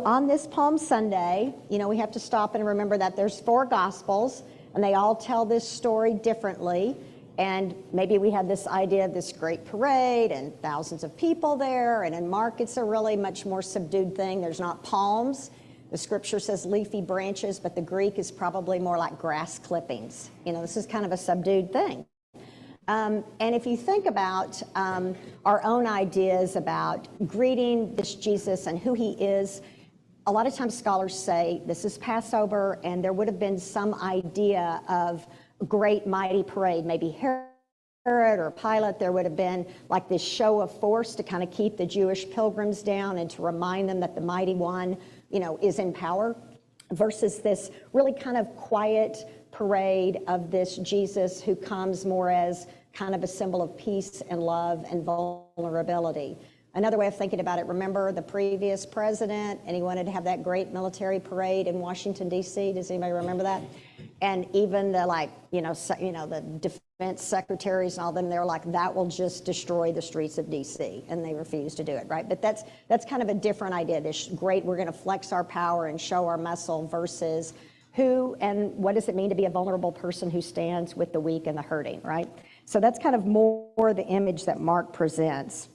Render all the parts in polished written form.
on this Palm Sunday, we have to stop and remember that there's 4 Gospels, and they all tell this story differently. And maybe we have this idea of this great parade and thousands of people there. And in Mark, it's a really much more subdued thing. There's not palms. The scripture says leafy branches, but the Greek is probably more like grass clippings. This is kind of a subdued thing. And if you think about our own ideas about greeting this Jesus and who he is, a lot of times scholars say this is Passover, and there would have been some idea of great mighty parade. Maybe Herod or Pilate, there would have been like this show of force to kind of keep the Jewish pilgrims down and to remind them that the mighty one, is in power, versus this really kind of quiet parade of this Jesus who comes more as kind of a symbol of peace and love and vulnerability. Another way of thinking about it, remember the previous president, and he wanted to have that great military parade in Washington, D.C. Does anybody remember that? And even the the defense secretaries and all them, they're like, that will just destroy the streets of D.C. And they refused to do it, right? But that's kind of a different idea. This great, we're going to flex our power and show our muscle versus who and what does it mean to be a vulnerable person who stands with the weak and the hurting, right? So that's kind of more the image that Mark presents.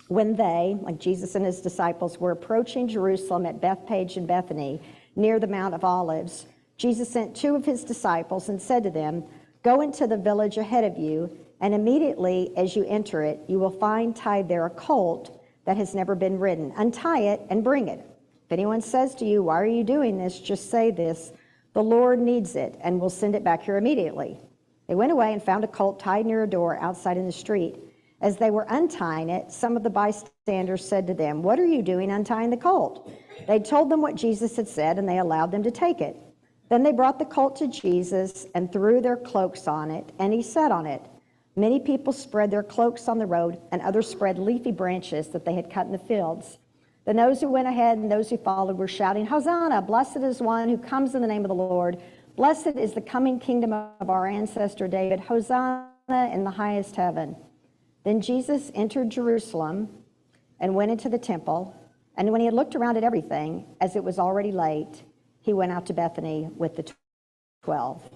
When they, like Jesus and his disciples, were approaching Jerusalem at Bethphage and Bethany, near the Mount of Olives, Jesus sent 2 of his disciples and said to them, "Go into the village ahead of you, and immediately as you enter it, you will find tied there a colt that has never been ridden. Untie it and bring it. If anyone says to you, 'Why are you doing this?' just say this, 'The Lord needs it, and will send it back here immediately.'" They went away and found a colt tied near a door outside in the street. As they were untying it, some of the bystanders said to them, "What are you doing untying the colt?" They told them what Jesus had said, and they allowed them to take it. Then they brought the colt to Jesus and threw their cloaks on it, and he sat on it. Many people spread their cloaks on the road, and others spread leafy branches that they had cut in the fields. Then those who went ahead and those who followed were shouting, "Hosanna, blessed is one who comes in the name of the Lord. Blessed is the coming kingdom of our ancestor David. Hosanna in the highest heaven." Then Jesus entered Jerusalem and went into the temple. And when he had looked around at everything, as it was already late, he went out to Bethany with the 12.